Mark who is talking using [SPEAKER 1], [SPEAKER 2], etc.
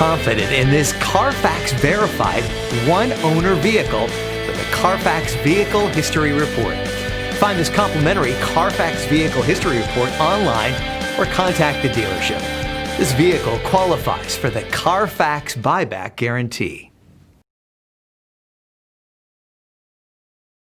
[SPEAKER 1] confident in this CARFAX verified one-owner vehicle with a CARFAX Vehicle History Report. Find this complimentary CARFAX Vehicle History Report online or contact the dealership. This vehicle qualifies for the CARFAX buyback guarantee.